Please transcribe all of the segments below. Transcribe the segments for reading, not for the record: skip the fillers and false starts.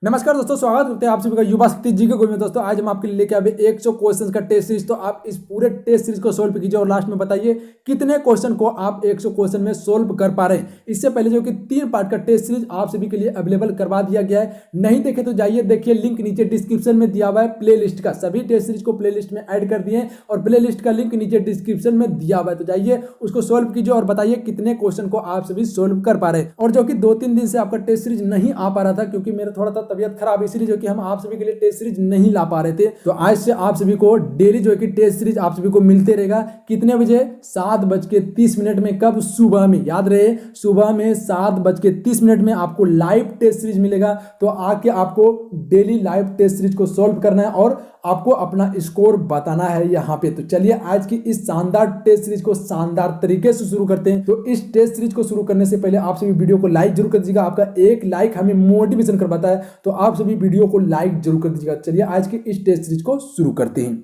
नमस्कार दोस्तों, स्वागत करते हैं आप सभी का युवा शक्ति जी के में। दोस्तों आज हम आपके लिए लेके आए 100 क्वेश्चंस का टेस्ट सीरीज। तो आप इस पूरे टेस्ट सीरीज को सोल्व कीजिए और लास्ट में बताइए कितने क्वेश्चन को आप 100 क्वेश्चन में सोल्व कर पा रहे हैं। इससे पहले जो कि 3 पार्ट का टेस्ट सीरीज आप सभी के लिए अवेलेबल करवा दिया गया है। नहीं देखे तो जाइए देखिए, लिंक नीचे डिस्क्रिप्शन में दिया हुआ है। प्ले लिस्ट का सभी टेस्ट सीरीज को प्ले लिस्ट में ऐड कर दिए और प्ले लिस्ट का लिंक नीचे डिस्क्रिप्शन में दिया हुआ है। तो जाइए उसको सोल्व कीजिए और बताइए कितने क्वेश्चन को आप सभी सोल्व कर पा रहे हैं। और जो कि 2-3 दिन से आपका टेस्ट सीरीज नहीं आ पा रहा था क्योंकि मेरा थोड़ा सा तबियत खराब, इसलिए जो कि हम आप सभी के लिए टेस्ट सीरीज नहीं ला पा रहे थे। तो आज से आप सभी को डेली जो कि टेस्ट सीरीज आप सभी को मिलते रहेगा। कितने बजे? 7:30 में। कब? सुबह में। याद रहे, सुबह में 7:30 में आपको लाइव टेस्ट सीरीज मिलेगा। तो आके आपको डेली लाइव टेस्ट सीरीज को सॉल्व करना है और आपको अपना स्कोर बताना है यहाँ पे। तो चलिए आज की इस शानदार टेस्ट सीरीज को शानदार तरीके से शुरू करते हैं। तो इस टेस्ट सीरीज को शुरू करने से पहले आप सभी वीडियो को लाइक जरूर कर दीजिएगा। आपका एक लाइक हमें मोटिवेशन करवाता है, तो आप सभी वीडियो को लाइक जरूर कर दीजिएगा। चलिए आज की इस टेस्ट सीरीज को शुरू करते हैं।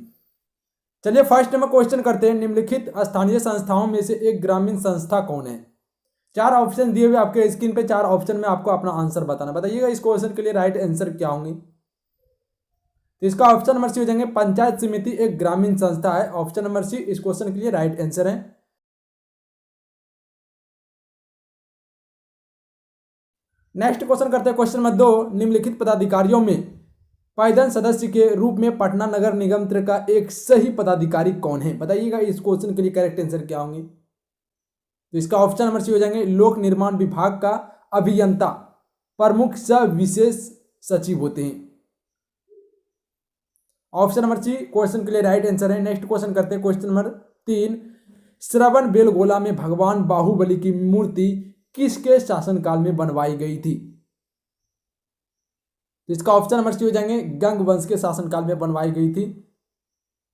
चलिए फर्स्ट नंबर क्वेश्चन करते हैं। निम्नलिखित स्थानीय संस्थाओं में से एक ग्रामीण संस्था कौन है? 4 ऑप्शन दिए हुए आपके स्क्रीन पे। 4 ऑप्शन में आपको अपना आंसर बताना। बताइएगा इस क्वेश्चन के लिए राइट आंसर क्या होंगे। तो इसका ऑप्शन नंबर सी हो जाएंगे, पंचायत समिति एक ग्रामीण संस्था है। ऑप्शन नंबर सी इस क्वेश्चन के लिए राइट आंसर है। नेक्स्ट क्वेश्चन करते हैं क्वेश्चन नंबर 2। निम्नलिखित पदाधिकारियों में पायदन सदस्य के रूप में पटना नगर निगम का एक सही पदाधिकारी कौन है? बताइएगा इस क्वेश्चन के लिए करेक्ट आंसर क्या होंगे। तो इसका ऑप्शन नंबर सी हो जाएंगे, लोक निर्माण विभाग का अभियंता प्रमुख सह विशेष सचिव होते हैं। ऑप्शन नंबर सी क्वेश्चन के लिए राइट आंसर है। नेक्स्ट क्वेश्चन करते हैं क्वेश्चन नंबर 3। श्रवण बेलगोला में भगवान बाहुबली की मूर्ति किसके शासनकाल में बनवाई गई थी? तो इसका ऑप्शन नंबर सी हो जाएंगे, गंग वंश के शासनकाल में बनवाई गई थी।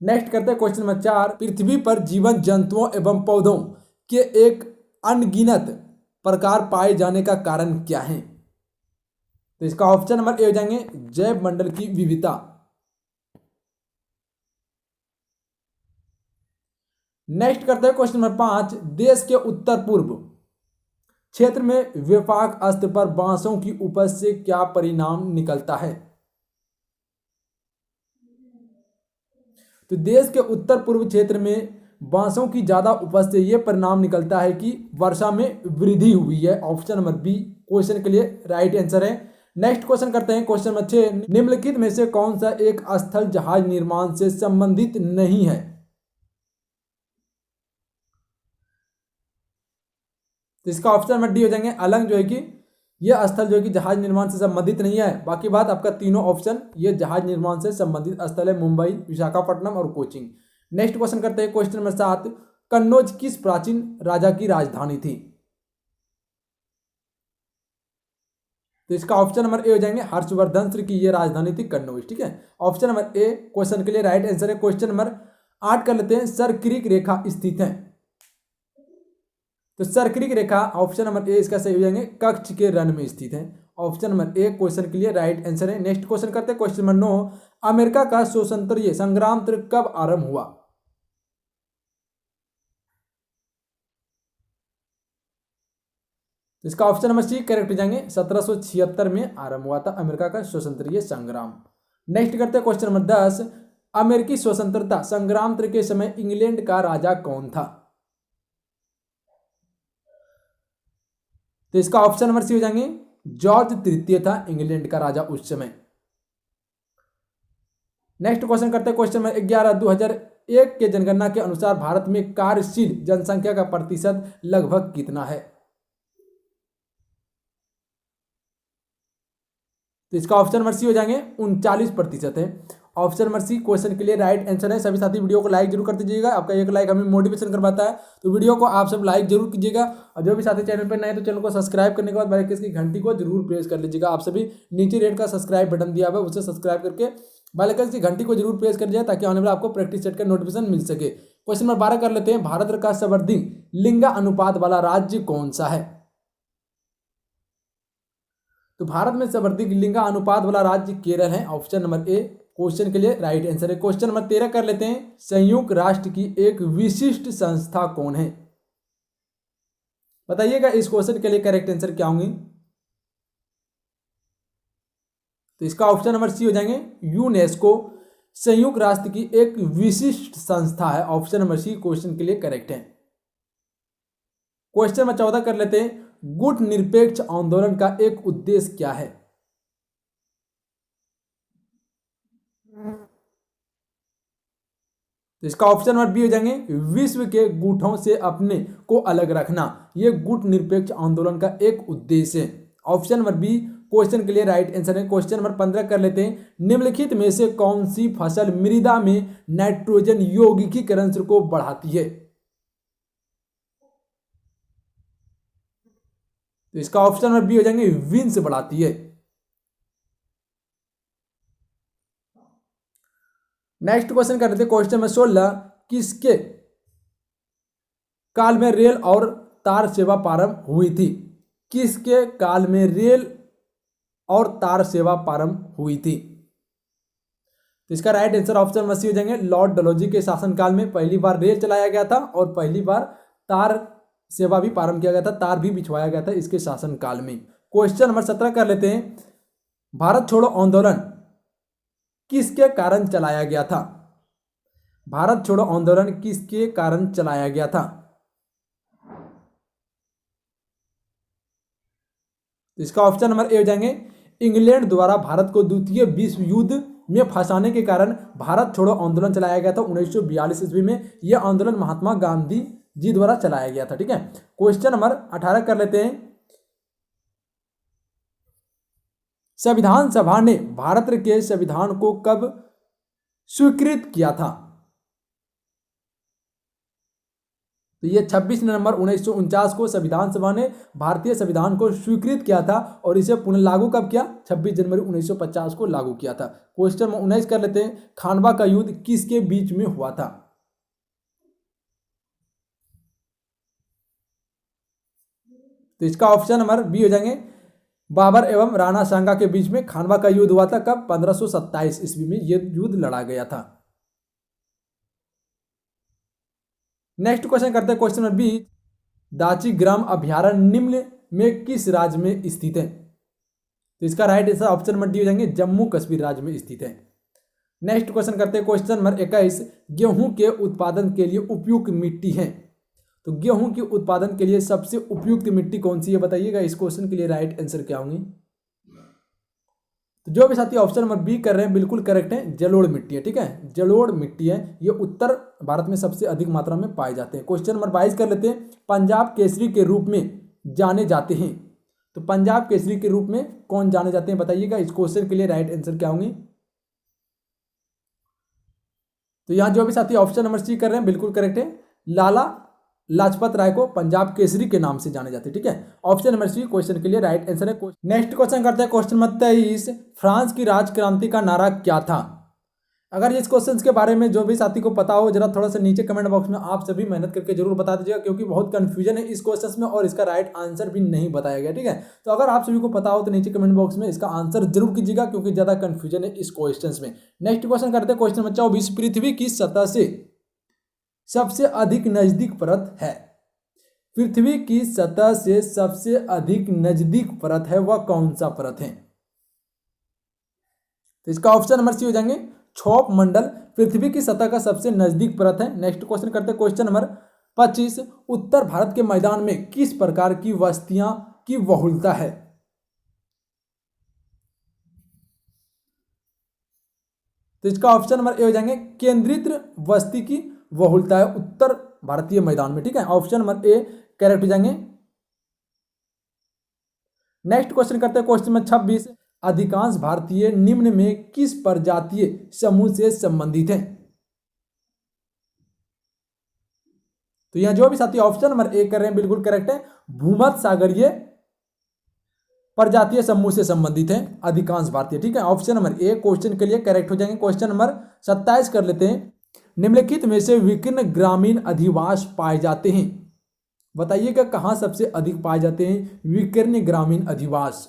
नेक्स्ट करते हैं क्वेश्चन नंबर 4। पृथ्वी पर जीवन जंतुओं एवं पौधों के एक अनगिनत प्रकार पाए जाने का कारण क्या है? तो इसका ऑप्शन नंबर ए हो जाएंगे, जैव मंडल की विविधता। नेक्स्ट करते हैं क्वेश्चन नंबर 5। देश के उत्तर पूर्व क्षेत्र में व्यापक स्तर पर बांसों की उपज से क्या परिणाम निकलता है? तो देश के उत्तर पूर्व क्षेत्र में बांसों की ज्यादा उपज से यह परिणाम निकलता है कि वर्षा में वृद्धि हुई है। ऑप्शन नंबर बी क्वेश्चन के लिए राइट आंसर है। नेक्स्ट क्वेश्चन करते हैं क्वेश्चन नंबर 6। निम्नलिखित में से कौन सा एक स्थल जहाज निर्माण से संबंधित नहीं है? तो इसका ऑप्शन नंबर डी हो जाएंगे, अलंग जो है कि यह स्थल जो है कि जहाज निर्माण से संबंधित नहीं है। बाकी बात आपका तीनों ऑप्शन ये जहाज निर्माण से संबंधित स्थल है, मुंबई, विशाखापट्टनम और कोचिंग। नेक्स्ट क्वेश्चन करते हैं क्वेश्चन नंबर 7। कन्नौज किस प्राचीन राजा की राजधानी थी? तो इसका ऑप्शन नंबर ए हो जाएंगे, हर्षवर्धन श्री की यह राजधानी थी कन्नौज। ठीक है, ऑप्शन नंबर ए क्वेश्चन के लिए राइट आंसर है। क्वेश्चन नंबर 8 कर लेते हैं। सरक्रिक रेखा स्थित है। तो सरक्रिक रेखा ऑप्शन नंबर ए इसका सही हो जाएंगे, कच्छ के रण में स्थित है। ऑप्शन नंबर ए क्वेश्चन के लिए राइट आंसर है। नेक्स्ट क्वेश्चन करते हैं क्वेश्चन नंबर 9। अमेरिका का स्वतंत्रता संग्राम कब आरंभ हुआ? तो इसका ऑप्शन नंबर सी करेक्ट हो जाएंगे, 1776 में आरंभ हुआ था अमेरिका का स्वतंत्रता संग्राम। नेक्स्ट करते हैं क्वेश्चन नंबर 10। अमेरिकी स्वतंत्रता संग्राम के समय इंग्लैंड का राजा कौन था? तो इसका ऑप्शन नंबर सी हो जाएंगे, जॉर्ज तृतीय था इंग्लैंड का राजा उस समय। नेक्स्ट क्वेश्चन करते हैं क्वेश्चन नंबर 11। 2001 के जनगणना के अनुसार भारत में कार्यशील जनसंख्या का प्रतिशत लगभग कितना है? तो इसका ऑप्शन नंबर सी हो जाएंगे, 39% है। ऑप्शन नंबर सी क्वेश्चन के लिए राइट आंसर है। सभी साथी वीडियो को लाइक जरूर कर दीजिएगा। आपका एक लाइक हमें मोटिवेशन करवाता है, तो वीडियो को आप सब लाइक जरूर कीजिएगा। और जो भी साथी चैनल पर नए तो चैनल को सब्सक्राइब करने के बाद बेल आइकन की घंटी को जरूर प्रेस कर लीजिएगा। आप सभी नीचे रेड का सब्सक्राइब बटन दिया हुआ है, उसे सब्सक्राइब करके बेल आइकन की घंटी को जरूर प्रेस कर दीजिए ताकि आने वाला आपको प्रैक्टिस सेट का नोटिफिकेशन मिल सके। क्वेश्चन नंबर 12 कर लेते हैं। भारत का सर्वाधिक लिंगा अनुपात वाला राज्य कौन सा है? तो भारत में सर्वाधिक लिंगा अनुपात वाला राज्य केरल है। ऑप्शन नंबर ए क्वेश्चन के लिए राइट आंसर है। क्वेश्चन नंबर 13 कर लेते हैं। संयुक्त राष्ट्र की एक विशिष्ट संस्था कौन है? बताइएगा इस क्वेश्चन के लिए करेक्ट आंसर क्या होंगे। तो इसका ऑप्शन नंबर सी हो जाएंगे। यूनेस्को संयुक्त राष्ट्र की एक विशिष्ट संस्था है। ऑप्शन नंबर सी क्वेश्चन के लिए करेक्ट है। क्वेश्चन नंबर 14 कर लेते हैं। गुट निरपेक्ष आंदोलन का एक उद्देश्य क्या है? तो इसका ऑप्शन नंबर बी हो जाएंगे। विश्व के गुटों से अपने को अलग रखना। यह गुट निरपेक्ष आंदोलन का एक उद्देश्य है। ऑप्शन नंबर बी क्वेश्चन के लिए राइट आंसर है। क्वेश्चन नंबर 15 कर लेते हैं। निम्नलिखित में से कौन सी फसल मृदा में नाइट्रोजन यौगिकीकरण को बढ़ाती है? तो इसका ऑप्शन नंबर बी हो जाएंगे। विंस बढ़ाती है। नेक्स्ट क्वेश्चन कर लेते हैं। क्वेश्चन नंबर 16 किसके काल में रेल और तार सेवा प्रारंभ हुई थी? किसके काल में रेल और तार सेवा प्रारंभ हुई थी? तो इसका right answer option number C हो जाएंगे। लॉर्ड डलहौजी के शासनकाल में पहली बार रेल चलाया गया था और पहली बार तार सेवा भी प्रारंभ किया गया था, तार भी बिछवाया गया था इसके शासनकाल में। क्वेश्चन नंबर 17 कर लेते हैं। भारत छोड़ो आंदोलन किसके कारण चलाया गया था? भारत छोड़ो आंदोलन किसके कारण चलाया गया था? तो इसका ऑप्शन नंबर ए हो जाएंगे। इंग्लैंड द्वारा भारत को द्वितीय विश्व युद्ध में फंसाने के कारण भारत छोड़ो आंदोलन चलाया गया था 1942 ईस्वी में। यह आंदोलन महात्मा गांधी जी द्वारा चलाया गया था। ठीक है। क्वेश्चन नंबर 18 कर लेते हैं। संविधान सभा ने भारत के संविधान को कब स्वीकृत किया था? तो ये 26 नवंबर 1949 को संविधान सभा ने भारतीय संविधान को स्वीकृत किया था और इसे पुनः लागू कब किया? 26 जनवरी 1950 को लागू किया था। क्वेश्चन नंबर 19 कर लेते हैं। खानवा का युद्ध किसके बीच में हुआ था? तो इसका ऑप्शन नंबर बी हो जाएंगे। बाबर एवं राणा सांगा के बीच में खानवा का युद्ध हुआ था। कब? 1527 ईस्वी में यह युद्ध लड़ा गया था। नेक्स्ट क्वेश्चन करते हैं। क्वेश्चन नंबर बी दाची ग्राम अभ्यारण्य निम्न में किस राज्य में स्थित है? तो इसका right answer option number D हो जाएंगे। जम्मू कश्मीर राज्य में स्थित है। नेक्स्ट क्वेश्चन करते हैं। क्वेश्चन नंबर 21 गेहूं के उत्पादन के लिए उपयुक्त मिट्टी है। तो गेहूं के उत्पादन के लिए सबसे उपयुक्त मिट्टी कौन सी है बताइएगा। इस क्वेश्चन के लिए राइट आंसर क्या होंगे? तो जो भी साथी ऑप्शन नंबर बी कर रहे हैं बिल्कुल करेक्ट है। जलोढ़ मिट्टी है। ठीक है, जलोढ़ मिट्टी है। ये उत्तर भारत में सबसे अधिक मात्रा में पाए जाते हैं। क्वेश्चन नंबर 22 कर लेते हैं। पंजाब केसरी के रूप में जाने जाते हैं। तो पंजाब केसरी के रूप में कौन जाने जाते हैं बताइएगा। इस क्वेश्चन के लिए राइट आंसर क्या होंगे? तो यहां जो भी साथी ऑप्शन नंबर सी कर रहे हैं बिल्कुल करेक्ट है। लाला लाजपत राय को पंजाब केसरी के नाम से जाने जाते हैं। ठीक है, ऑप्शन नंबर सी क्वेश्चन के लिए राइट आंसर है। नेक्स्ट क्वेश्चन करते हैं। क्वेश्चन नंबर 23 फ्रांस की राजक्रांति का नारा क्या था? अगर इस क्वेश्चन के बारे में जो भी साथी को पता हो जरा थोड़ा सा नीचे कमेंट बॉक्स में आप सभी मेहनत करके जरूर बता दीजिएगा, क्योंकि बहुत कंफ्यूजन है इस क्वेश्चन में और इसका राइट आंसर भी नहीं बताया गया। ठीक है, तो अगर आप सभी को पता हो तो नीचे कमेंट बॉक्स में इसका आंसर जरूर कीजिएगा, क्योंकि ज्यादा कंफ्यूजन है इस क्वेश्चन में। नेक्स्ट क्वेश्चन करते हैं। क्वेश्चन नंबर 24 पृथ्वी की सतह से सबसे अधिक नजदीक परत है। पृथ्वी की सतह से सबसे अधिक नजदीक परत है वह कौन सा परत है? तो इसका ऑप्शन नंबर सी हो जाएंगे। क्षोभ मंडल पृथ्वी की सतह का सबसे नजदीक परत है। नेक्स्ट क्वेश्चन करते हैं। क्वेश्चन नंबर 25 उत्तर भारत के मैदान में किस प्रकार की वस्तियां की बहुलता है? तो इसका ऑप्शन नंबर ए हो जाएंगे। केंद्रित वस्ती की बहुलता है उत्तर भारतीय मैदान में। ठीक है, ऑप्शन नंबर ए करेक्ट हो जाएंगे। नेक्स्ट क्वेश्चन करते हैं। क्वेश्चन नंबर 26 अधिकांश भारतीय निम्न में किस प्रजातीय समूह से संबंधित हैं? तो यहां जो भी साथी ऑप्शन नंबर ए कर रहे हैं बिल्कुल करेक्ट है। भूमध्य सागरीय प्रजातीय समूह से संबंधित हैं अधिकांश भारतीय। ठीक है, ऑप्शन नंबर ए क्वेश्चन के लिए करेक्ट हो जाएंगे। क्वेश्चन नंबर 27 कर लेते हैं। निम्नलिखित में से विकीर्ण ग्रामीण अधिवास पाए जाते हैं। बताइएगा कहां सबसे अधिक पाए जाते हैं विकीर्ण ग्रामीण अधिवास?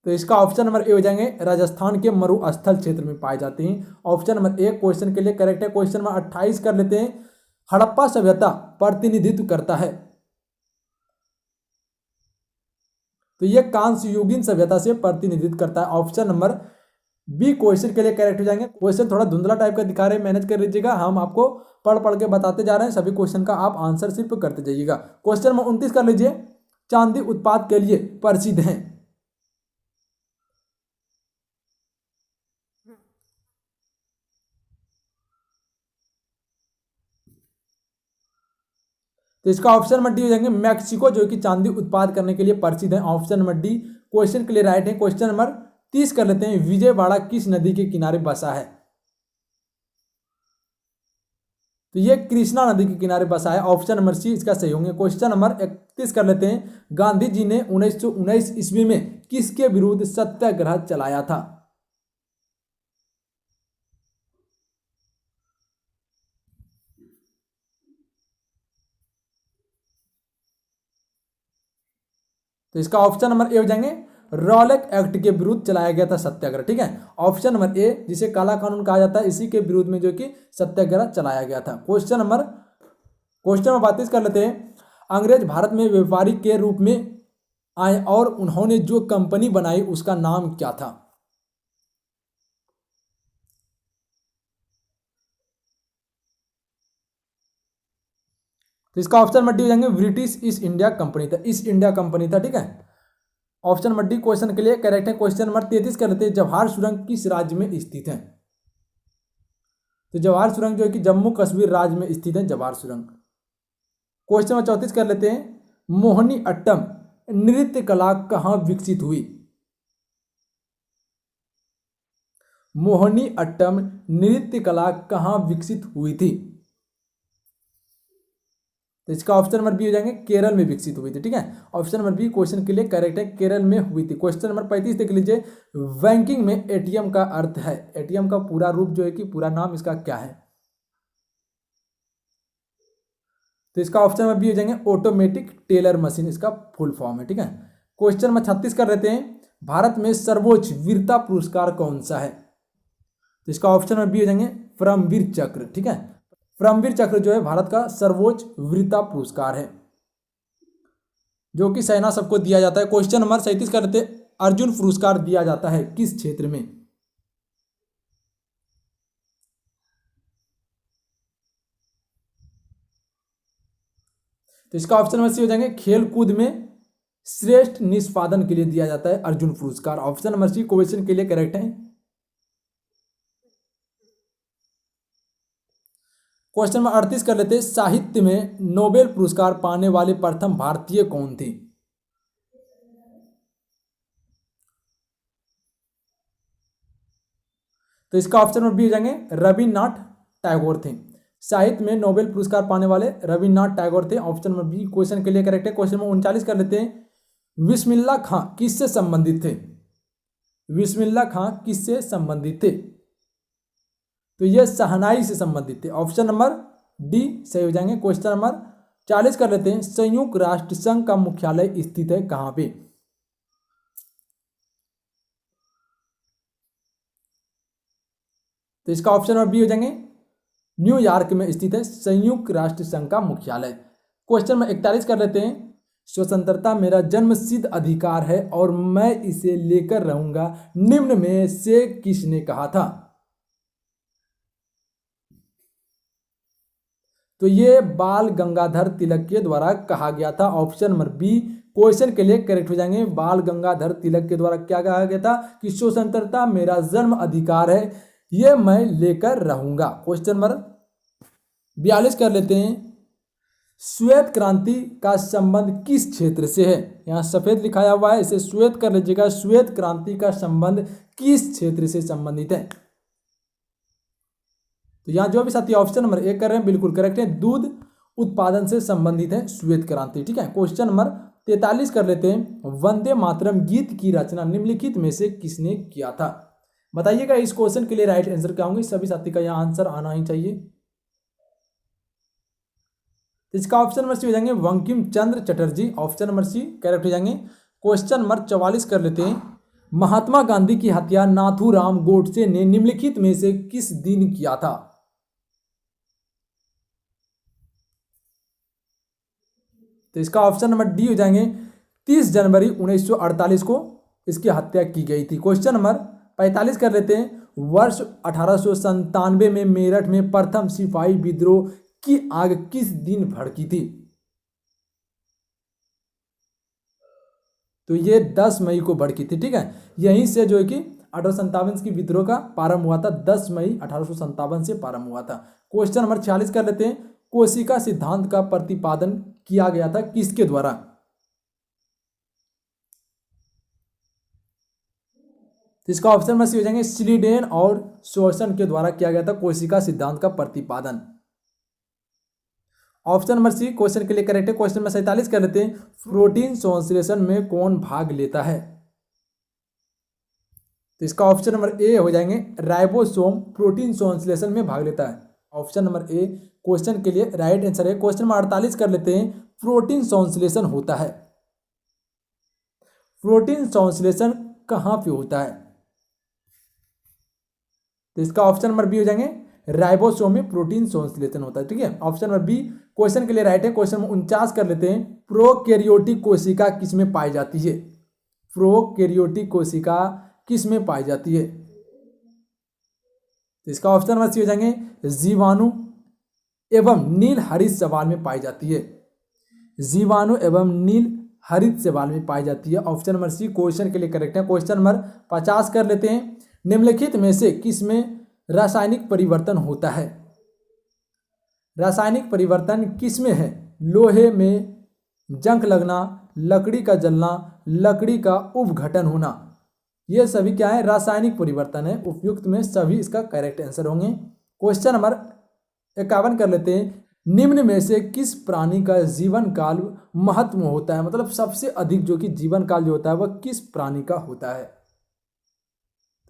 तो इसका ऑप्शन नंबर ए हो जाएंगे। राजस्थान के मरुस्थल क्षेत्र में पाए जाते हैं। ऑप्शन नंबर ए क्वेश्चन के लिए करेक्ट है। क्वेश्चन नंबर 28 कर लेते हैं। हड़प्पा सभ्यता प्रतिनिधित्व करता है। तो ये कांस्य युगीन सभ्यता से प्रतिनिधित्व करता है। ऑप्शन नंबर बी क्वेश्चन के लिए करेक्ट हो जाएंगे। क्वेश्चन थोड़ा धुंधला टाइप का दिखा रहे हैं, मैनेज कर लीजिएगा, हम आपको पढ़ पढ़ के बताते जा रहे हैं, सभी क्वेश्चन का आप आंसर सिर्फ करते जाइएगा। क्वेश्चन नंबर 29 कर लीजिए, चांदी उत्पाद के लिए प्रसिद्ध है। तो इसका ऑप्शन नंबर डी हो जाएंगे मैक्सिको, जो कि चांदी उत्पाद करने के लिए प्रसिद्ध है। ऑप्शन नंबर डी क्वेश्चन के लिए राइट है। क्वेश्चन नंबर 30 कर लेते हैं, विजयवाड़ा किस नदी के किनारे बसा है? तो ये कृष्णा नदी के किनारे बसा है। ऑप्शन नंबर सी इसका सही होंगे। क्वेश्चन नंबर 31 कर लेते हैं, गांधी जी ने 1919 ईस्वी में किसके विरुद्ध सत्याग्रह चलाया था? तो इसका ऑप्शन नंबर ए हो जाएंगे, रॉलेट एक्ट के विरुद्ध चलाया गया था सत्याग्रह। ठीक है, ऑप्शन नंबर ए जिसे काला कानून कहा जाता है, इसी के विरुद्ध में जो कि सत्याग्रह चलाया गया था। क्वेश्चन नंबर 32 कर लेते हैं, अंग्रेज भारत में व्यापारी के रूप में आए और उन्होंने जो कंपनी बनाई उसका नाम क्या था? तो इसका ऑप्शन नंबर डी हो जाएंगे, ब्रिटिश ईस्ट इंडिया कंपनी था, ईस्ट इंडिया कंपनी था। ठीक है, ऑप्शन नंबर डी क्वेश्चन के लिए करेक्ट है। क्वेश्चन नंबर 33 कर लेते हैं, जवाहर सुरंग किस राज्य में स्थित है? तो जवाहर सुरंग जो है कि जम्मू कश्मीर राज्य में स्थित है, जवाहर सुरंग। क्वेश्चन नंबर 34 कर लेते हैं, मोहिनी अट्टम नृत्य कला कहाँ विकसित हुई? मोहिनी अट्टम नृत्य कला कहाँ विकसित हुई थी? तो इसका ऑप्शन नंबर बी हो जाएंगे, केरल में विकसित हुई थी। ठीक है, ऑप्शन नंबर बी क्वेश्चन के लिए करेक्ट है, केरल में हुई थी। क्वेश्चन नंबर 35 देख लीजिए, बैंकिंग में एटीएम का अर्थ है, एटीएम का पूरा रूप जो है कि पूरा नाम इसका क्या है? तो इसका ऑप्शन नंबर बी हो जाएंगे, ऑटोमेटिक टेलर मशीन इसका फुल फॉर्म है। ठीक है, क्वेश्चन नंबर 36 कर लेते हैं, भारत में सर्वोच्च वीरता पुरस्कार कौन सा है? तो इसका ऑप्शन नंबर बी हो जाएंगे, परमवीर चक्र। ठीक है, परमवीर चक्र जो है भारत का सर्वोच्च वीरता पुरस्कार है, जो कि सेना सबको दिया जाता है। क्वेश्चन नंबर 37 कर लेते, अर्जुन पुरस्कार दिया जाता है किस क्षेत्र में? तो इसका ऑप्शन नंबर सी हो जाएंगे, खेल कूद में श्रेष्ठ निष्पादन के लिए दिया जाता है अर्जुन पुरस्कार। ऑप्शन नंबर सी क्वेश्चन के लिए करेक्ट है। क्वेश्चन नंबर 38 कर लेते हैं, साहित्य में नोबेल पुरस्कार पाने वाले प्रथम भारतीय कौन थे? तो इसका ऑप्शन नंबर बी हो जाएंगे, रविन्द्रनाथ टैगोर थे। साहित्य में नोबेल पुरस्कार पाने वाले रविन्द्रनाथ टैगोर थे। ऑप्शन नंबर बी क्वेश्चन के लिए करेक्ट है। क्वेश्चन नंबर 39 कर लेते हैं, बिस्मिल्लाह खां किससे संबंधित थे? बिस्मिल्लाह खां किससे संबंधित थे? तो यह शहनाई से संबंधित थे। ऑप्शन नंबर डी सही हो जाएंगे। क्वेश्चन नंबर 40 कर लेते हैं, संयुक्त राष्ट्र संघ का मुख्यालय स्थित है कहां पे? तो इसका ऑप्शन नंबर बी हो जाएंगे, न्यूयॉर्क में स्थित है संयुक्त राष्ट्र संघ का मुख्यालय। क्वेश्चन नंबर 41 कर लेते हैं, स्वतंत्रता मेरा जन्मसिद्ध अधिकार है और मैं इसे लेकर रहूंगा, निम्न में से किसने कहा था? तो ये बाल गंगाधर तिलक के द्वारा कहा गया था। ऑप्शन नंबर बी क्वेश्चन के लिए करेक्ट हो जाएंगे, बाल गंगाधर तिलक के द्वारा क्या कहा गया था कि स्वतंत्रता मेरा जन्म अधिकार है, ये मैं लेकर रहूंगा। क्वेश्चन नंबर 42 कर लेते हैं, श्वेत क्रांति का संबंध किस क्षेत्र से है? यहाँ सफेद लिखाया हुआ है, इसे श्वेत कर लीजिएगा, श्वेत क्रांति का संबंध किस क्षेत्र से संबंधित है? तो यहाँ जो भी साथी ऑप्शन नंबर 1 कर रहे हैं बिल्कुल करेक्ट है, दूध उत्पादन से संबंधित है श्वेत क्रांति। ठीक है, क्वेश्चन नंबर 43 कर लेते हैं, वंदे मातरम गीत की रचना निम्नलिखित में से किसने किया था? बताइएगा इस क्वेश्चन के लिए राइट आंसर क्या होंगे, सभी साथी का यहाँ आंसर आना ही चाहिए। तो इसका ऑप्शन नंबर सी हो जाएंगे, Bankim Chandra Chatterjee. Option number C correct हो जाएंगे। क्वेश्चन नंबर 44 कर लेते हैं, महात्मा गांधी की हत्या नाथूराम गोडसे ने निम्नलिखित में से किस दिन किया था? तो इसका ऑप्शन नंबर डी हो जाएंगे, 30 जनवरी 1948 को इसकी हत्या की गई थी। क्वेश्चन नंबर 45 कर लेते हैं। वर्ष 1897 में मेरठ में प्रथम सिपाही विद्रोह की आग किस दिन भड़की थी? तो ये 10 मई को भड़की थी। ठीक है, यहीं से जो है कि 1857 की विद्रोह का प्रारंभ हुआ था। 10 मई 1857 से प्रारंभ हुआ था। क्वेश्चन नंबर 46 कर लेते हैं। कोशिका सिद्धांत का प्रतिपादन किया गया था किसके द्वारा? इसका ऑप्शन में से हो जाएंगे स्लीडेन और शोर्सन के द्वारा किया गया था कोशिका सिद्धांत का प्रतिपादन। ऑप्शन नंबर सी क्वेश्चन के लिए करेक्ट है। क्वेश्चन नंबर 47 कर लेते हैं। प्रोटीन संश्लेषण में कौन भाग लेता है? तो इसका ऑप्शन नंबर ए हो जाएंगे राइबोसोम प्रोटीन संश्लेषण में भाग लेता है। ऑप्शन नंबर ए क्वेश्चन के लिए राइट आंसर है। क्वेश्चन नंबर 48 कर लेते हैं। प्रोटीन संश्लेषण होता है, प्रोटीन संश्लेषण कहां पे होता है? तो इसका ऑप्शन नंबर बी हो जाएंगे राइबोसोम में प्रोटीन संश्लेषण होता है। ठीक है, ऑप्शन नंबर बी क्वेश्चन के लिए राइट है। क्वेश्चन नंबर 49 कर लेते हैं। प्रोकैरियोटिक कोशिका किसमें पाई जाती है? प्रोकैरियोटिक कोशिका किसमें पाई जाती है? तो इसका ऑप्शन नंबर सी हो जाएंगे जीवाणु एवं नील हरित शैवाल में पाई जाती है। जीवाणु एवं नील हरित शैवाल में पाई जाती है। ऑप्शन नंबर सी क्वेश्चन के लिए करेक्ट है। क्वेश्चन नंबर 50 कर लेते हैं। निम्नलिखित में से किसमें रासायनिक परिवर्तन होता है? रासायनिक परिवर्तन किसमें है? लोहे में जंग लगना, लकड़ी का जलना, लकड़ी का उपघटन होना, ये सभी क्या है? रासायनिक परिवर्तन है। उपयुक्त में सभी इसका करेक्ट आंसर होंगे। क्वेश्चन नंबर 51 कर लेते हैं। निम्न में से किस प्राणी का जीवन काल महत्व होता है? मतलब सबसे अधिक जो कि जीवन काल जो होता है वह किस प्राणी का होता है?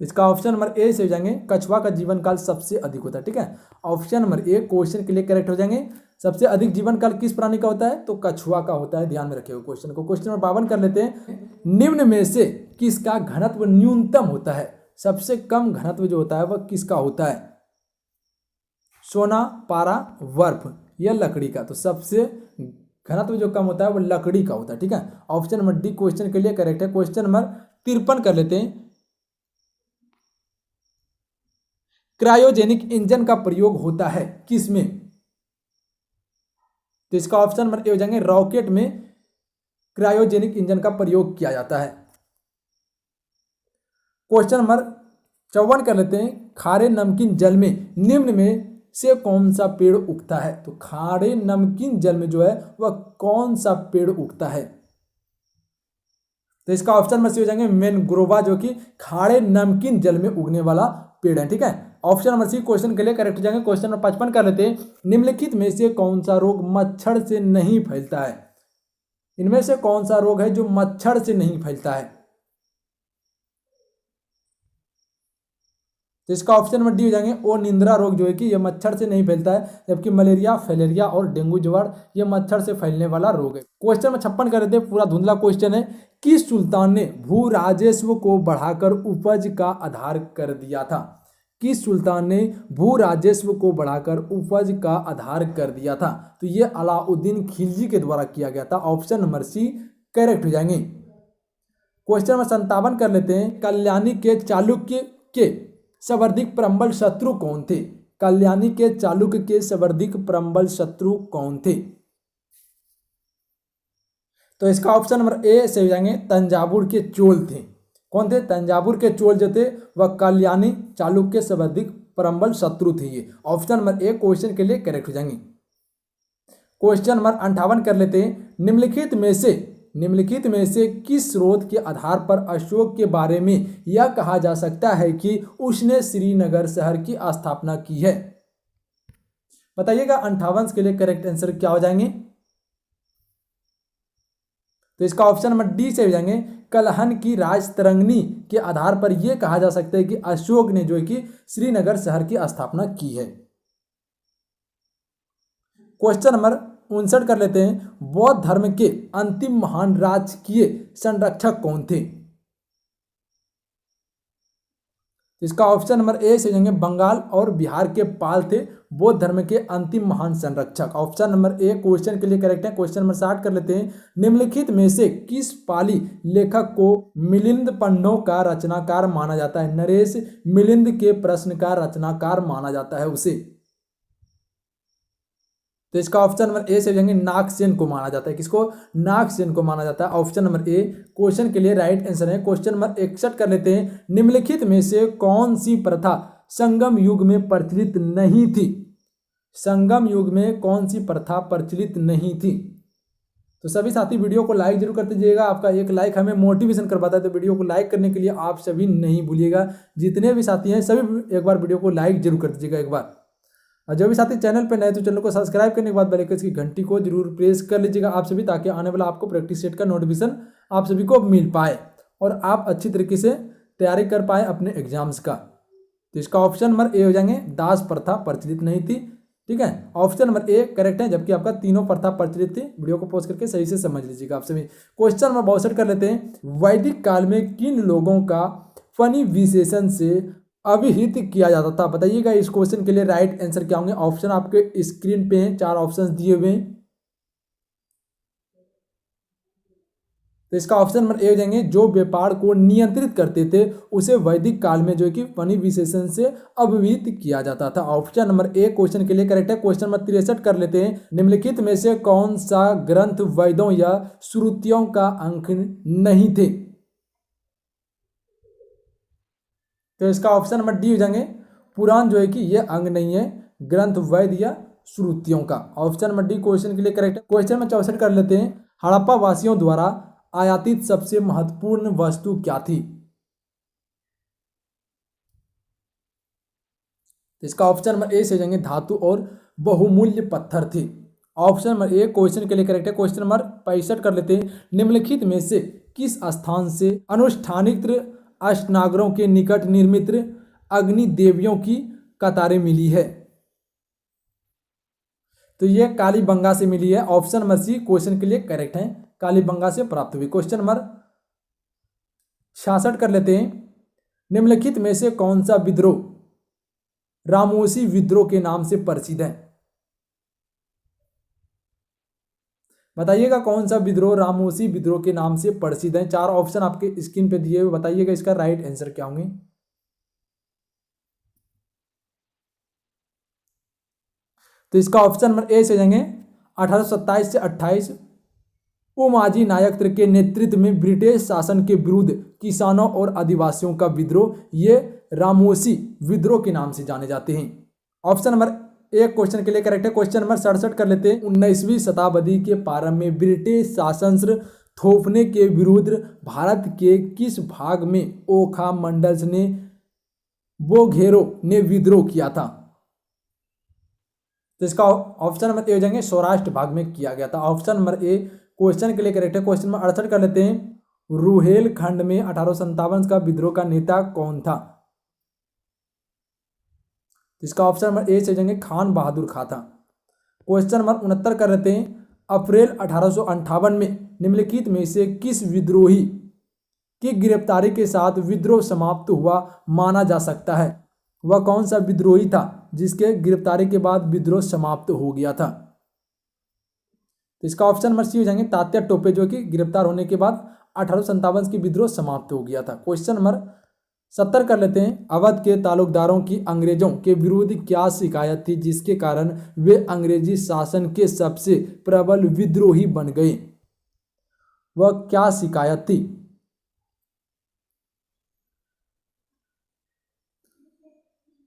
तो इसका ऑप्शन नंबर ए से हो जाएंगे कछुआ का जीवन काल सबसे अधिक होता है। ठीक है, ऑप्शन नंबर ए क्वेश्चन के लिए करेक्ट हो जाएंगे। सबसे अधिक जीवन काल किस प्राणी का होता है? तो कछुआ का होता है। ध्यान में रखिएगा क्वेश्चन को। क्वेश्चन नंबर 52 कर लेते हैं। निम्न में से किसका घनत्व न्यूनतम होता है? सबसे कम घनत्व जो होता है वह किसका होता है? सोना, पारा, बर्फ या लकड़ी का? तो सबसे घनत्व जो कम होता है वो लकड़ी का होता है। ठीक है, ऑप्शन नंबर डी क्वेश्चन के लिए करेक्ट है। क्वेश्चन नंबर 53 कर लेते हैं। क्रायोजेनिक इंजन का प्रयोग होता है किसमें? तो इसका ऑप्शन नंबर ए हो जाएंगे रॉकेट में क्रायोजेनिक इंजन का प्रयोग किया जाता है। क्वेश्चन नंबर 54 कर लेते हैं। खारे नमकीन जल में निम्न में से कौन सा पेड़ उगता है? तो खारे नमकीन जल में जो है वह कौन सा पेड़ उगता है? तो इसका ऑप्शन में से हो जाएंगे मैनग्रोवा, जो कि खारे नमकीन जल में उगने वाला पेड़ है। ठीक है, ऑप्शन नंबर सी क्वेश्चन के लिए करेक्ट हो जाएंगे। क्वेश्चन नंबर 55 कर लेते हैं। निम्नलिखित में से कौन सा रोग मच्छर से नहीं फैलता है? इनमें से कौन सा रोग है जो मच्छर से नहीं फैलता है? तो इसका ऑप्शन नंबर डी हो जाएंगे ओ निंद्रा रोग, जो है कि यह मच्छर से नहीं फैलता है, जबकि मलेरिया, फैलेरिया और डेंगू ज्वर यह मच्छर से फैलने वाला रोग है। क्वेश्चन में 56 कर देते हैं। पूरा धुंधला क्वेश्चन है। किस सुल्तान ने भू राजस्व को बढ़ाकर उपज का आधार कर दिया था? किस सुल्तान ने भू राजस्व को बढ़ाकर उपज का आधार कर दिया था? तो ये अलाउद्दीन खिलजी के द्वारा किया गया था। ऑप्शन नंबर सी करेक्ट हो जाएंगे। क्वेश्चन नंबर 57 कर लेते हैं। कल्याणी के चालुक्य के सर्वाधिक प्रबल शत्रु कौन थे? कल्याणी के चालुक्य के सर्वाधिक प्रबल शत्रु कौन थे? तो इसका ऑप्शन नंबर ए से हो जाएंगे तंजावुर के चोल थे। कौन थे? तंजावुर के चोल जो थे वह कल्याणी चालुक्य के सर्वाधिक प्रबल शत्रु थे। ये ऑप्शन नंबर ए क्वेश्चन के लिए करेक्ट हो जाएंगे। क्वेश्चन नंबर 58 कर लेते हैं। निम्नलिखित में से किस स्रोत के आधार पर अशोक के बारे में यह कहा जा सकता है कि उसने श्रीनगर शहर की स्थापना की है? बताइएगा 58 के लिए करेक्ट आंसर क्या हो जाएंगे? तो इसका ऑप्शन नंबर डी से हो जाएंगे कलहन की राजतरंगिणी के आधार पर यह कहा जा सकता है कि अशोक ने जो है कि श्रीनगर शहर की स्थापना की है। क्वेश्चन नंबर 59 कर लेते हैं। बौद्ध धर्म के अंतिम महान राजकीय संरक्षक कौन थे? तो इसका ऑप्शन नंबर ए से जाएंगे बंगाल और बिहार के पाल थे बौद्ध धर्म के अंतिम महान संरक्षक। ऑप्शन नंबर ए क्वेश्चन के लिए करेक्ट है। क्वेश्चन नंबर 60 कर लेते हैं। निम्नलिखित में से किस पाली लेखक को मिलिंद पन्नों का रचनाकार माना जाता है? नरेश मिलिंद के प्रश्न का रचनाकार माना जाता है उसे। तो इसका ऑप्शन नंबर ए से जाएंगे नागसेन को माना जाता है। किसको? नागसेन को माना जाता है। ऑप्शन नंबर ए क्वेश्चन के लिए राइट आंसर है। क्वेश्चन नंबर 61 कर लेते हैं। निम्नलिखित में से कौन सी प्रथा संगम युग में प्रचलित नहीं थी? संगम युग में कौन सी प्रथा प्रचलित नहीं थी? तो सभी साथी वीडियो को लाइक जरूर कर दीजिएगा। आपका एक लाइक हमें मोटिवेशन करवाता है, तो वीडियो को लाइक करने के लिए आप सभी नहीं भूलिएगा। जितने भी साथी हैं सभी एक बार वीडियो को लाइक जरूर कर दीजिएगा एक बार। और जो भी साथी चैनल पर नए तो चैनल को सब्सक्राइब करने के बाद बेल आइकन की घंटी को जरूर प्रेस कर लीजिएगा आप सभी, ताकि आने वाला आपको प्रैक्टिस सेट का नोटिफिकेशन आप सभी को मिल पाए और आप अच्छी तरीके से तैयारी कर पाए अपने एग्जाम्स का। तो इसका ऑप्शन नंबर ए हो जाएंगे दास प्रथा प्रचलित नहीं थी। ठीक है, ऑप्शन नंबर ए करेक्ट है, जबकि आपका तीनों प्रथा प्रचलित थी। वीडियो को पॉज करके सही से समझ लीजिएगा आप सभी। क्वेश्चन नंबर 62 कर लेते हैं। वैदिक काल में किन लोगों का फनी विशेषण से अभिहित किया जाता था? बताइएगा इस क्वेश्चन के लिए राइट आंसर क्या होंगे। ऑप्शन आपके स्क्रीन पे हैं, 4 ऑप्शंस दिए हुए हैं। तो इसका ऑप्शन नंबर ए हो जाएंगे जो व्यापार को नियंत्रित करते थे उसे वैदिक काल में जो कि फनी विशेषण से अभिहित किया जाता था। ऑप्शन नंबर ए क्वेश्चन के लिए करेक्ट है। क्वेश्चन नंबर 63 कर लेते हैं। निम्नलिखित में से कौन सा ग्रंथ वेदों या श्रुतियों का अंग नहीं थे? तो इसका ऑप्शन नंबर डी हो जाएंगे पुराण जो है कि ये अंग नहीं है ग्रंथ वेद या श्रुतियों का। ऑप्शन नंबर डी क्वेश्चन के लिए करेक्ट है। क्वेश्चन नंबर 64 कर लेते हैं। हड़प्पा वासियों द्वारा आयातित सबसे महत्वपूर्ण वस्तु क्या थी? तो इसका ऑप्शन नंबर ए से हो जाएंगे धातु और बहुमूल्य पत्थर थे। ऑप्शन नंबर ए क्वेश्चन के लिए करेक्ट है। क्वेश्चन नंबर 65 कर लेते हैं। निम्नलिखित में से किस स्थान से अनुष्ठानिक अष्टनागरों के निकट निर्मित अग्नि देवियों की कतारें मिली है? तो ये कालीबंगा से मिली है। ऑप्शन नंबर सी क्वेश्चन के लिए करेक्ट है, कालीबंगा से प्राप्त हुई। क्वेश्चन नंबर 66 कर लेते हैं। निम्नलिखित में से कौन सा विद्रोह रामोसी विद्रोह के नाम से प्रसिद्ध है? बताइएगा कौन सा विद्रोह रामोसी विद्रोह के नाम से प्रसिद्ध है। 4 ऑप्शन आपके स्क्रीन पे दिए हुए, बताइएगा इसका राइट आंसर क्या होंगे। तो इसका ऑप्शन नंबर ए से जाएंगे 1827 से 28 उमाजी नायक के नेतृत्व में ब्रिटिश शासन के विरुद्ध किसानों और आदिवासियों का विद्रोह, ये रामोसी विद्रोह के नाम से जाने जाते हैं। ऑप्शन नंबर एक क्वेश्चन के लिए करेक्ट है। क्वेश्चन नंबर 67 कर लेते हैं। 19वीं शताब्दी के प्रारंभ में ब्रिटिश शासन थोपने के विरुद्ध भारत के किस भाग में ओखा मंडल्स ने बोघेरो ने विद्रोह किया था? तो इसका ऑप्शन नंबर ए हो जाएंगे सौराष्ट्र भाग में किया गया था। ऑप्शन नंबर ए क्वेश्चन के लिए करेक्ट है। क्वेश्चन नंबर 68 कर लेते हैं। रुहेलखंड में 1857 का विद्रोह का नेता कौन था? इसका ऑप्शन नंबर ए से जाएंगे खान बहादुर खां था। क्वेश्चन नंबर 69 कर लेते हैं। अप्रैल 1858 में निम्नलिखित में से किस विद्रोही की गिरफ्तारी के साथ विद्रोह समाप्त हुआ माना जा सकता है? वह कौन सा विद्रोही था जिसके गिरफ्तारी के बाद विद्रोह समाप्त हो गया था? तो इसका ऑप्शन नंबर सी हो जाएंगे तात्या टोपे, जो कि गिरफ्तार होने के बाद 1857 की विद्रोह समाप्त हो गया था। क्वेश्चन नंबर 70 कर लेते हैं। अवध के तालुकदारों की अंग्रेजों के विरुद्ध क्या शिकायत थी जिसके कारण वे अंग्रेजी शासन के सबसे प्रबल विद्रोही बन गए? वह क्या शिकायत थी?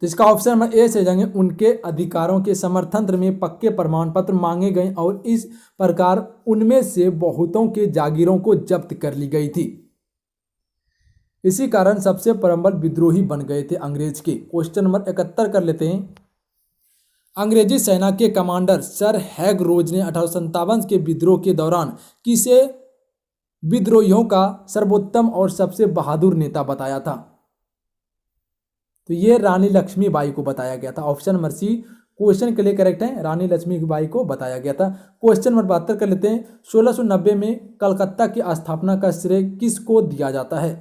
तो इसका ऑप्शन नंबर ए से जाएंगे उनके अधिकारों के समर्थन में पक्के प्रमाण पत्र मांगे गए और इस प्रकार उनमें से बहुतों के जागीरों को जब्त कर ली गई थी। इसी कारण सबसे प्रबल विद्रोही बन गए थे अंग्रेज के। क्वेश्चन नंबर 71 कर लेते हैं। अंग्रेजी सेना के कमांडर सर हैग रोज ने 1857 के विद्रोह के दौरान किसे विद्रोहियों का सर्वोत्तम और सबसे बहादुर नेता बताया था? तो ये रानी लक्ष्मीबाई को बताया गया था। ऑप्शन नंबर सी क्वेश्चन के लिए करेक्ट है, रानी लक्ष्मीबाई को बताया गया था। क्वेश्चन नंबर 72 कर लेते हैं। 1690 में कलकत्ता की स्थापना का श्रेय किसको दिया जाता है?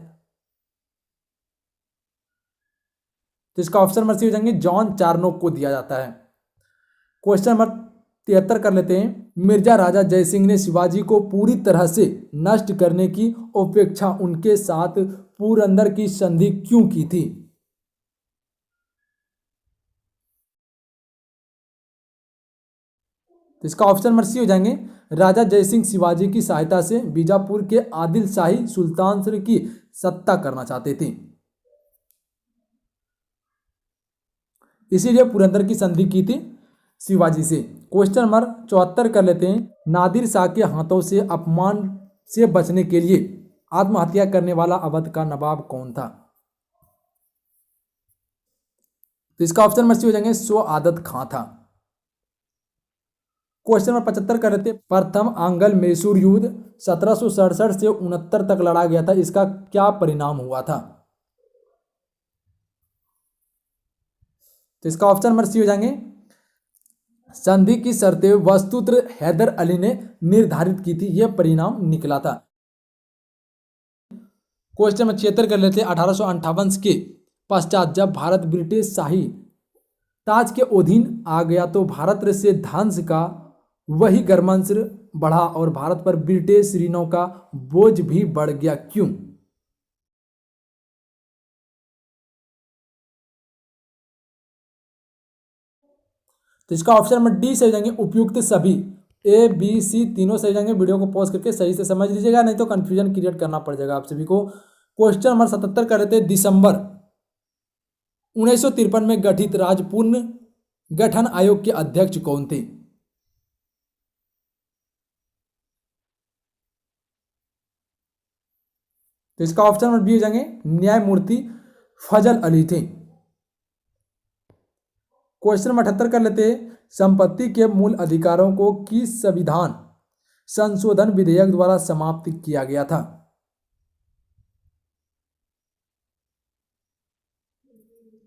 तो इसका ऑप्शन नंबर सी हो जाएंगे जॉन चार्नोक को दिया जाता है। क्वेश्चन नंबर 73 कर लेते हैं। मिर्जा राजा जयसिंह ने शिवाजी को पूरी तरह से नष्ट करने की अपेक्षा उनके साथ पुरंदर की संधि क्यों की थी? तो इसका ऑप्शन नंबर सी हो जाएंगे राजा जयसिंह शिवाजी की सहायता से बीजापुर के आदिल शाही सुल्तान की सत्ता करना चाहते थे, इसीलिए पुरंदर की संधि की थी शिवाजी से। क्वेश्चन नंबर 74 कर लेते हैं। नादिर शाह के हाथों से अपमान से बचने के लिए आत्महत्या करने वाला अवध का नवाब कौन था? तो इसका ऑप्शन नंबर सी हो जाएंगे सो आदत खां था। क्वेश्चन नंबर 75 कर लेते हैं। प्रथम आंगल मैसूर युद्ध 1767 से 69 तक लड़ा गया था, इसका क्या परिणाम हुआ था? तो इसका ऑप्शन नंबर सी हो जाएंगे संधि की शर्तें वस्तुतः हैदर अली ने निर्धारित की थी, यह परिणाम निकला था। क्वेश्चन नंबर 76 कर लेते हैं। 1858 के पश्चात जब भारत ब्रिटिश शाही ताज के अधीन आ गया तो भारत से धांस का वही गर्मांश बढ़ा और भारत पर ब्रिटिश ऋणों का बोझ भी बढ़ गया, क्यों? तो इसका ऑप्शन नंबर डी से हो जाएंगे उपयुक्त सभी। ए बी सी तीनों सही जाएंगे। वीडियो को पॉज करके सही से समझ लीजिएगा, नहीं तो कंफ्यूजन क्रिएट करना पड़ जाएगा आप सभी को। क्वेश्चन नंबर 77 कर लेते हैं। दिसंबर 1953 में गठित राज्य पुनः गठन आयोग के अध्यक्ष कौन थे? तो इसका ऑप्शन नंबर बी हो जाएंगे न्यायमूर्ति फजल अली थे। क्वेश्चन नंबर 78 कर लेते हैं। संपत्ति के मूल अधिकारों को किस संविधान संशोधन विधेयक द्वारा समाप्त किया गया था?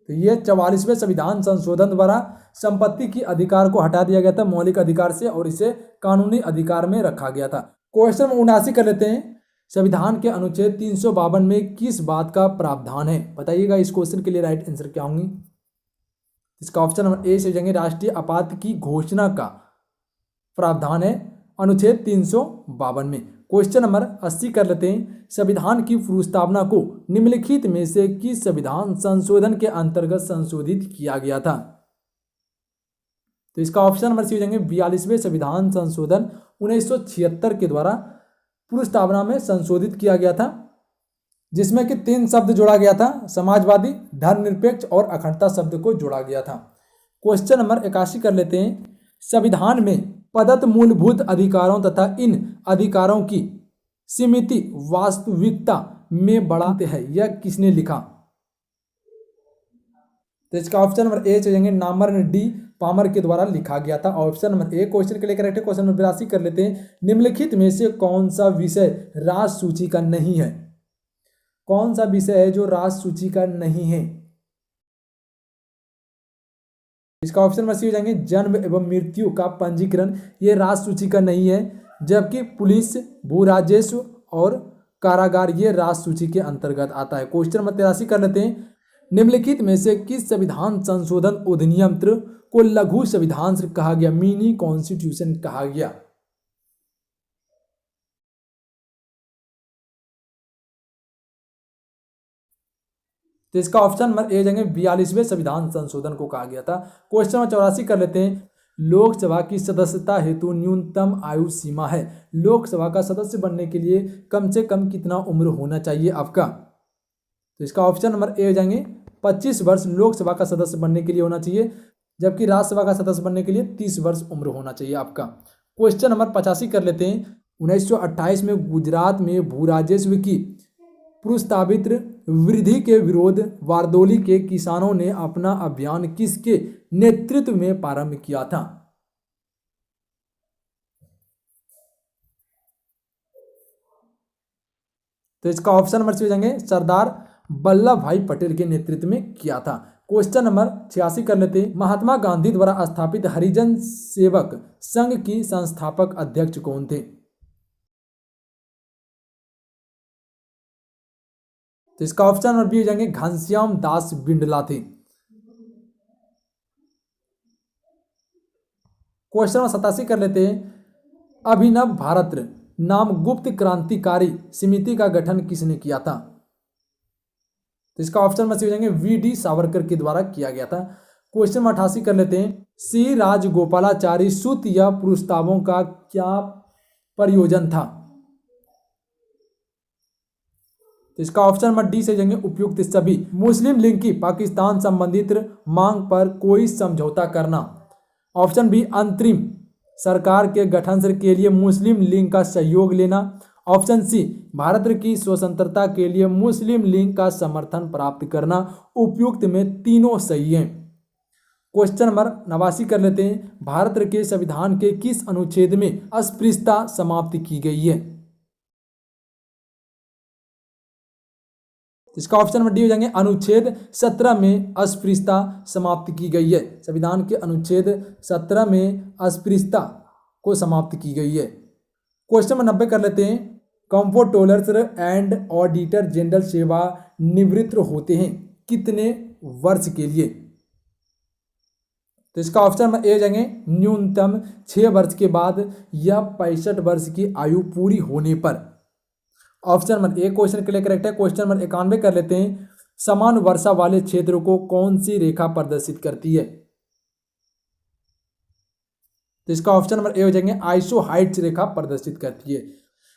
तो ये 44वें संविधान संशोधन द्वारा संपत्ति की अधिकार को हटा दिया गया था मौलिक अधिकार से और इसे कानूनी अधिकार में रखा गया था। क्वेश्चन 79 कर लेते हैं। संविधान के अनुच्छेद 352 में किस बात का प्रावधान है? बताइएगा इस क्वेश्चन के लिए राइट आंसर क्या होंगी। इसका ऑप्शन नंबर ए से हो जाएंगे राष्ट्रीय आपात की घोषणा का प्रावधान है अनुच्छेद 352 में। क्वेश्चन नंबर 80 कर लेते हैं। संविधान की प्रस्तावना को निम्नलिखित में से किस संविधान संशोधन के अंतर्गत संशोधित किया गया था? तो इसका ऑप्शन नंबर सी हो जाएंगे 42वें संविधान संशोधन 1976 के द्वारा प्रस्तावना में संशोधित किया गया था, जिसमें कि 3 शब्द जोड़ा गया था, समाजवादी, धर्मनिरपेक्ष और अखंडता शब्द को जोड़ा गया था। क्वेश्चन नंबर 81 कर लेते हैं। संविधान में प्रदत्त मूलभूत अधिकारों तथा इन अधिकारों की सीमित वास्तविकता में बढ़ाते हैं, यह किसने लिखा? तो इसका ऑप्शन नंबर ए जाएंगे नामर्न डी पामर के द्वारा लिखा गया था। ऑप्शन नंबर ए क्वेश्चन के लिए करेक्ट है। क्वेश्चन नंबर 82 कर लेते हैं। निम्नलिखित में से कौन सा विषय राज सूची का नहीं है? कौन सा विषय है जो राज सूची का नहीं है? इसका ऑप्शन नंबर सी हो जाएंगे जन्म एवं मृत्यु का पंजीकरण, ये राज सूची का नहीं है, जबकि पुलिस, भू राजस्व और कारागार ये राज सूची के अंतर्गत आता है। क्वेश्चन नंबर 83 कर लेते हैं। निम्नलिखित में से किस संविधान संशोधन अधिनियम को लघु संविधान कहा गया, मिनी कॉन्स्टिट्यूशन कहा गया? तो इसका ऑप्शन नंबर ए जाएंगे 42वें संविधान संशोधन को कहा गया था। क्वेश्चन नंबर 84 कर लेते हैं। लोकसभा की सदस्यता हेतु न्यूनतम आयु सीमा है। लोकसभा का सदस्य बनने के लिए कम से कम कितना उम्र होना चाहिए आपका? तो इसका ऑप्शन नंबर ए हो जाएंगे 25 वर्ष लोकसभा का सदस्य बनने के लिए होना चाहिए, जबकि राज्यसभा का सदस्य बनने के लिए 30 वर्ष उम्र होना चाहिए आपका। क्वेश्चन नंबर 85 कर लेते हैं। 1928 में गुजरात में भू राजस्व की प्रस्तावित वृद्धि के विरोध बारदोली के किसानों ने अपना अभियान किसके नेतृत्व में प्रारंभ किया था? तो इसका ऑप्शन नंबर सी हो जाएंगे सरदार वल्लभ भाई पटेल के नेतृत्व में किया था। क्वेश्चन नंबर 86 कर लेते हैं। महात्मा गांधी द्वारा स्थापित हरिजन सेवक संघ की संस्थापक अध्यक्ष कौन थे? तो इसका ऑप्शन नंबर बी हो जाएंगे घनश्याम दास बिंडला थे। क्वेश्चन नंबर 87 कर लेते हैं। अभिनव भारत नाम गुप्त क्रांतिकारी समिति का गठन किसने किया था? तो इसका ऑप्शन में से हो जाएंगे वी.डी. सावरकर के द्वारा किया गया था। क्वेश्चन नंबर 88 कर लेते हैं। श्री राजगोपालाचारी सूत या प्रस्तावों का क्या प्रयोजन था? तो इसका ऑप्शन नंबर डी से जाएंगे उपयुक्त सभी। मुस्लिम लीग की पाकिस्तान संबंधित मांग पर कोई समझौता करना। ऑप्शन बी अंतरिम सरकार के गठन के लिए मुस्लिम लीग का सहयोग लेना। ऑप्शन सी भारत की स्वतंत्रता के लिए मुस्लिम लीग का समर्थन प्राप्त करना। उपयुक्त में तीनों सही हैं। क्वेश्चन नंबर 89 कर लेते हैं। भारत के संविधान के किस अनुच्छेद में अस्पृश्यता समाप्त की गई है? इसका ऑप्शन नंबर डी हो जाएंगे अनुच्छेद 17 में अस्पृश्यता समाप्त की गई है। संविधान के अनुच्छेद 17 में अस्पृश्यता को समाप्त की गई है। क्वेश्चन नंबर 90 कर लेते हैं। कंप्ट्रोलर एंड ऑडिटर जनरल सेवा निवृत्त होते हैं कितने वर्ष के लिए? तो इसका ऑप्शन नंबर ए हो जाएंगे न्यूनतम 6 वर्ष के बाद या 65 वर्ष की आयु पूरी होने पर। ऑप्शन नंबर ए क्वेश्चन के लिए करेक्ट है। क्वेश्चन नंबर 91 कर लेते हैं। समान वर्षा वाले क्षेत्र को कौन सी रेखा प्रदर्शित करती है? तो इसका ऑप्शन नंबर ए हो जाएंगे आइसोहाइट्स रेखा प्रदर्शित करती है।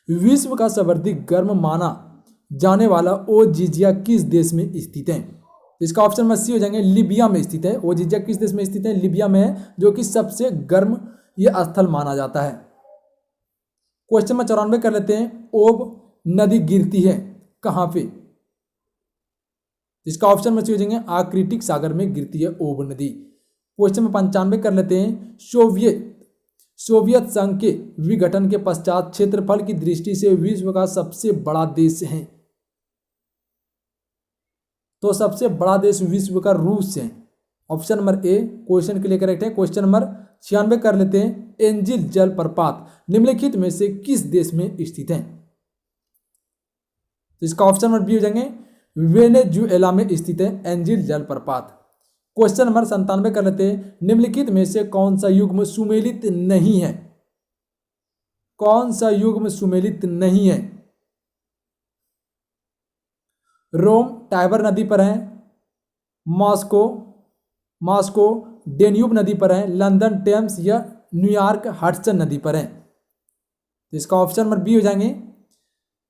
विश्व का सर्वाधिक गर्म माना जाने वाला ओजिजिया किस देश में स्थित है? तो इसका ऑप्शन नंबर सी हो जाएंगे लिबिया में स्थित है। ओजिजिया किस देश में स्थित है? लिबिया में है, जो कि सबसे गर्म यह स्थल माना जाता है। क्वेश्चन नंबर 94 कर लेते हैं। ओब नदी गिरती है कहां पे? इसका ऑप्शन में हो जाएंगे आर्कटिक सागर में गिरती है ओब नदी। क्वेश्चन में 95 कर लेते हैं। सोवियत संघ के विघटन के पश्चात क्षेत्रफल की दृष्टि से विश्व का सबसे बड़ा देश है? तो सबसे बड़ा देश विश्व का रूस है। ऑप्शन नंबर ए क्वेश्चन के लिए करेक्ट है। क्वेश्चन नंबर 96 कर लेते हैं। एंजिल जलप्रपात निम्नलिखित में से किस देश में स्थित है? तो इसका ऑप्शन नंबर बी हो जाएंगे वेनेजुएला में स्थित है एंजिल जलप्रपात। क्वेश्चन नंबर 97 कर लेते हैं। निम्नलिखित में से कौन सा युग्म सुमेलित नहीं है? कौन सा युग्म सुमेलित नहीं है? रोम टाइबर नदी पर है, मॉस्को डेन्यूब नदी पर है, लंदन टेम्स या न्यूयॉर्क हडसन नदी पर है। तो इसका ऑप्शन नंबर बी हो जाएंगे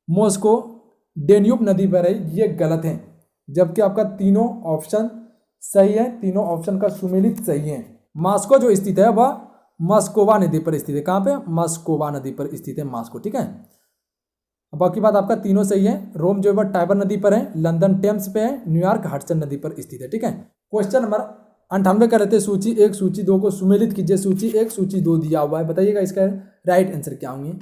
मॉस्को डेन्यूब नदी पर है। ये गलत है, जबकि आपका तीनों ऑप्शन सही है। तीनों ऑप्शन का सुमेलित सही है। मॉस्को जो स्थित है वह मस्कोवा नदी पर स्थित है। कहाँ पे? मस्कोवा नदी पर स्थित है मॉस्को। ठीक है, बाकी बात आपका तीनों सही है। रोम जो है टाइबर नदी पर है, लंदन टेम्स पे है, न्यूयॉर्क हडसन नदी पर स्थित है। ठीक है, क्वेश्चन नंबर 98 कर लेते हैं। सूची 1 सूची 2 को सुमेलित कीजिए। सूची 1 सूची 2 दिया हुआ है, बताइएगा इसका राइट आंसर क्या होंगे।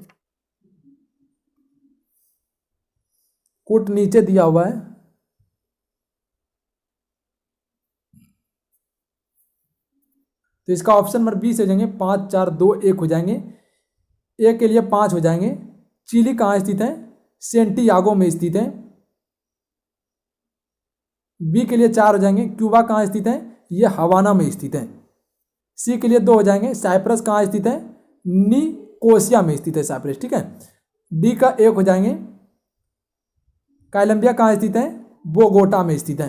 कोट नीचे दिया हुआ है। तो इसका ऑप्शन नंबर बी से हो जाएंगे 5 4 2 1 हो जाएंगे। ए के लिए 5 हो जाएंगे। चिली कहाँ स्थित है? सेंटियागो में स्थित है। बी के लिए 4 हो जाएंगे। क्यूबा कहाँ स्थित है? ये हवाना में स्थित है। सी के लिए 2 हो जाएंगे। साइप्रस कहाँ स्थित है? निकोसिया में स्थित है साइप्रस। ठीक है, डी का 1 हो जाएंगे। कोलंबिया कहाँ स्थित है? बोगोटा में स्थित है।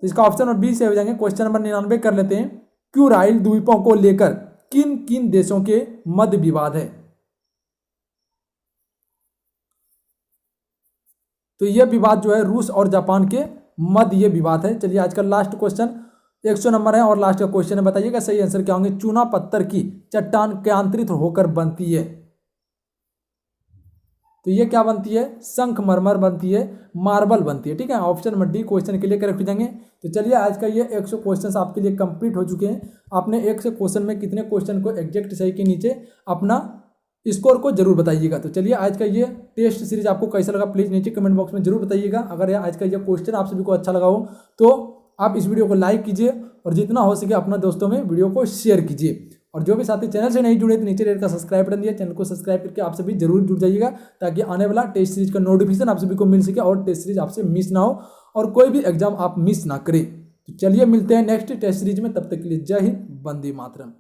तो इसका ऑप्शन नंबर बी से हो जाएंगे। क्वेश्चन नंबर 99 कर लेते हैं। क्यूराइल द्वीपों को लेकर किन किन देशों के मध्य विवाद है? तो यह विवाद जो है रूस और जापान के मध्य ये विवाद है। चलिए आज का लास्ट क्वेश्चन 100 नंबर है और लास्ट का क्वेश्चन है, बताइएगा सही आंसर क्या होंगे। चूना पत्थर की चट्टान केंद्रित होकर बनती है, तो ये क्या बनती है? संगमरमर बनती है, मार्बल बनती है। ठीक है, ऑप्शन नंबर डी क्वेश्चन के लिए करेक्ट हो जाएंगे। तो चलिए आज का ये 100 क्वेश्चन आपके लिए कंप्लीट हो चुके हैं। आपने 100 क्वेश्चन में कितने क्वेश्चन को एग्जैक्ट सही के नीचे अपना स्कोर को जरूर बताइएगा। तो चलिए आज का ये टेस्ट सीरीज आपको कैसा लगा प्लीज़ नीचे कमेंट बॉक्स में जरूर बताइएगा। अगर आज का ये क्वेश्चन आप सभी को अच्छा लगा हो तो आप इस वीडियो को लाइक कीजिए और जितना हो सके अपना दोस्तों में वीडियो को शेयर कीजिए। और जो भी साथी चैनल से नहीं जुड़े तो नीचे रेड का सब्सक्राइब बटन दिया, चैनल को सब्सक्राइब करके आप सभी जरूर जुड़ जाइएगा ताकि आने वाला टेस्ट सीरीज का नोटिफिकेशन आप सभी को मिल सके और टेस्ट सीरीज आपसे मिस ना हो और कोई भी एग्जाम आप मिस ना करें। तो चलिए मिलते हैं नेक्स्ट टेस्ट सीरीज में, तब तक के लिए जय हिंद, वंदे मातरम।